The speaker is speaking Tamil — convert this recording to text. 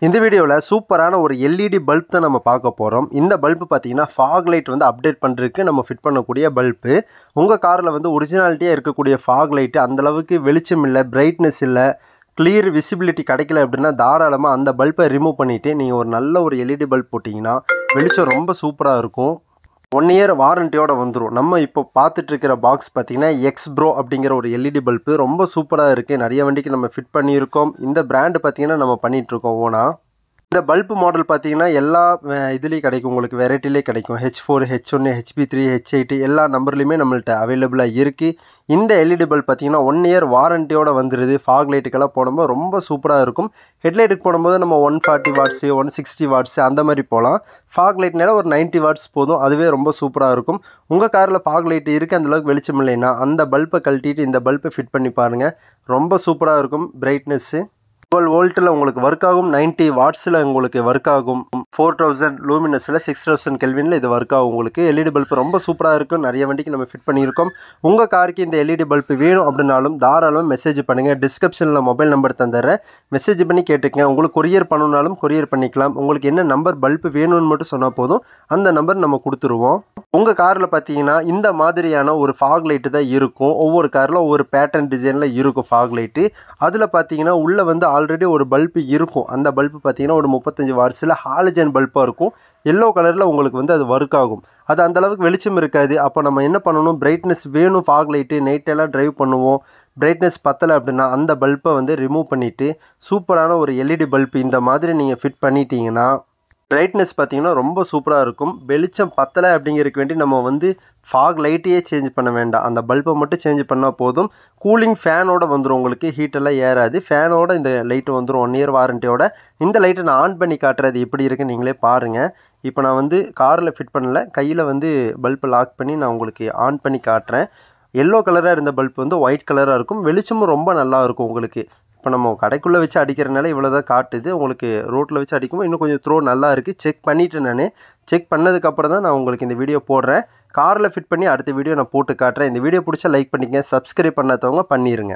இந்த வீடியோவில் சூப்பரான ஒரு எல்இடி பல்ப் தான் நம்ம பார்க்க போகிறோம். இந்த பல்ப் பார்த்தீங்கன்னா ஃபாக் லைட் வந்து அப்டேட் பண்ணுறதுக்கு நம்ம ஃபிட் பண்ணக்கூடிய பல்பு. உங்கள் காரில் வந்து ஒரிஜினாலிட்டியாக இருக்கக்கூடிய ஃபாக் லைட்டு அந்தளவுக்கு வெளிச்சம் இல்லை, பிரைட்னஸ் இல்லை, கிளியர் விசிபிலிட்டி கிடைக்கல அப்படின்னா தாராளமாக அந்த பல்பை ரிமூவ் பண்ணிவிட்டு நீங்கள் ஒரு நல்ல ஒரு எல்இடி பல்ப் போட்டிங்கன்னா வெளிச்சம் ரொம்ப சூப்பராக இருக்கும். 1 இயர் வாரண்டியோட வந்துடும். நம்ம இப்போ பார்த்துட்ருக்கிற பாக்ஸ் பார்த்திங்கன்னா எக்ஸ்ப்ரோ அப்படிங்கிற ஒரு எல்இடி பல்பு ரொம்ப சூப்பராக இருக்குது. நிறைய வண்டிக்கு நம்ம ஃபிட் பண்ணியிருக்கோம். இந்த பிராண்டு பார்த்திங்கன்னா நம்ம பண்ணிகிட்ருக்கோம் ஓனா. இந்த பல்ப் மாடல் பார்த்தீங்கன்னா எல்லா இதுலேயும் கிடைக்கும், உங்களுக்கு வெரைட்டிலே கிடைக்கும். H4, H1, HB3, H8 எல்லா நம்பர்லேயுமே நம்மள்ட்ட அவைலபிளாக இருக்குது. இந்த எல்இடி பல்ப் பார்த்தீங்கன்னா 1 இயர் வாரண்டியோட வந்துடுது. ஃபாக் லைட்டுக்கெல்லாம் போடும்போது ரொம்ப சூப்பராக இருக்கும். ஹெட்லைட்டுக்கு போடும்போது நம்ம 140 வாட்ஸு 160 வாட்ஸு அந்த மாதிரி போகலாம். ஃபாக் லைட்னால ஒரு 90 வாட்ஸ் போதும், அதுவே ரொம்ப சூப்பராக இருக்கும். உங்கள் காரில் ஃபாக் லைட் இருக்குது, அந்தளவுக்கு வெளிச்சம் இல்லைன்னா அந்த பல்பை கழட்டிட்டு இந்த பல்பை ஃபிட் பண்ணி பாருங்கள், ரொம்ப சூப்பராக இருக்கும். பிரைட்னஸ்ஸு 12 வோல்ட்டில் உங்களுக்கு ஒர்க் ஆகும், 90 வாட்ஸில் உங்களுக்கு ஒர்க் ஆகும், 4000 லூமினஸில் 6000 கெல்வினில் இது ஒர்க் ஆகும். உங்களுக்கு எல்இடி பல்ப் ரொம்ப சூப்பராக இருக்கும். நிறைய வண்டிக்கு நம்ம ஃபிட் பண்ணியிருக்கோம். உங்கள் காருக்கு இந்த எல்இடி பல்ப் வேணும் அப்படின்னாலும் தாராளமாக மெசேஜ் பண்ணுங்கள். டிஸ்கிரிப்ஷனில் மொபைல் நம்பர் தந்துடுறேன், மெசேஜ் பண்ணி கேட்டுக்கங்க. உங்களுக்கு கொரியர் பண்ணணுன்னாலும் கொரியர் பண்ணிக்கலாம். உங்களுக்கு என்ன நம்பர் பல்ப் வேணும்னு மட்டும் சொன்னால் போதும், அந்த நம்பர் நம்ம கொடுத்துருவோம். உங்கள் காரில் பார்த்தீங்கன்னா இந்த மாதிரியான ஒரு ஃபாக் லைட்டு தான் இருக்கும். ஒவ்வொரு காரில் ஒவ்வொரு பேட்டர்ன் டிசைனில் இருக்கும் ஃபாக் லைட்டு. அதில் பார்த்தீங்கன்னா உள்ளே வந்து ஆல்ரெடி ஒரு பல்பு இருக்கும். அந்த பல்பு பார்த்தீங்கன்னா ஒரு 35 வாட்ஸில் ஹாலஜன் பல்பாக இருக்கும். எல்லோ கலரில் உங்களுக்கு வந்து அது ஒர்க் ஆகும். அது அந்தளவுக்கு வெளிச்சம் இருக்காது. அப்போ நம்ம என்ன பண்ணணும், பிரைட்னஸ் வேணும் ஃபாக் லைட்டு, நைட்டெல்லாம் ட்ரைவ் பண்ணுவோம், பிரைட்னஸ் பத்தலை அப்படின்னா அந்த பல்பை வந்து ரிமூவ் பண்ணிவிட்டு சூப்பரான ஒரு எல்இடி பல்ப் இந்த மாதிரி நீங்கள் ஃபிட் பண்ணிட்டீங்கன்னா பிரைட்னஸ் பார்த்திங்கன்னா ரொம்ப சூப்பராக இருக்கும். வெளிச்சம் பத்தலை அப்படிங்கிறதுக்கு வேண்டி நம்ம வந்து ஃபாக் லைட்டையே சேஞ்ச் பண்ண வேண்டாம், அந்த பல்பை மட்டும் சேஞ்ச் பண்ணால் போதும். கூலிங் ஃபேனோடு வந்துடும், உங்களுக்கு ஹீட்டெல்லாம் ஏறாது. ஃபேனோட இந்த லைட்டு வந்துடும் 1 இயர் வாரண்டியோட. இந்த லைட்டை நான் ஆன் பண்ணி காட்டுறது எப்படி இருக்குன்னு நீங்களே பாருங்கள். இப்போ நான் வந்து காரில் ஃபிட் பண்ணல, கையில் வந்து பல்பை லாக் பண்ணி நான் உங்களுக்கு ஆன் பண்ணி காட்டுறேன். எல்லோ கலராக இருந்த பல்ப் வந்து ஒயிட் கலராக இருக்கும். வெளிச்சமும் ரொம்ப நல்லா இருக்கும் உங்களுக்கு. இப்போ நம்ம கடைக்குள்ளே வச்சு அடிக்கிறனால இவ்வளோ தான் காட்டுது. உங்களுக்கு ரோட்டில் வச்சு அடிக்கும்போது இன்னும் கொஞ்சம் த்ரோ நல்லா இருக்குது. செக் பண்ணிவிட்டு நான் செக் பண்ணதுக்கப்புறம் தான் நான் உங்களுக்கு இந்த வீடியோ போடுறேன். காரில் ஃபிட் பண்ணி அடுத்த வீடியோ நான் போட்டு காட்டுறேன். இந்த வீடியோ பிடிச்சா லைக் பண்ணிக்கங்க, சப்ஸ்கிரைப் பண்ணாதவங்க பண்ணிடுங்க.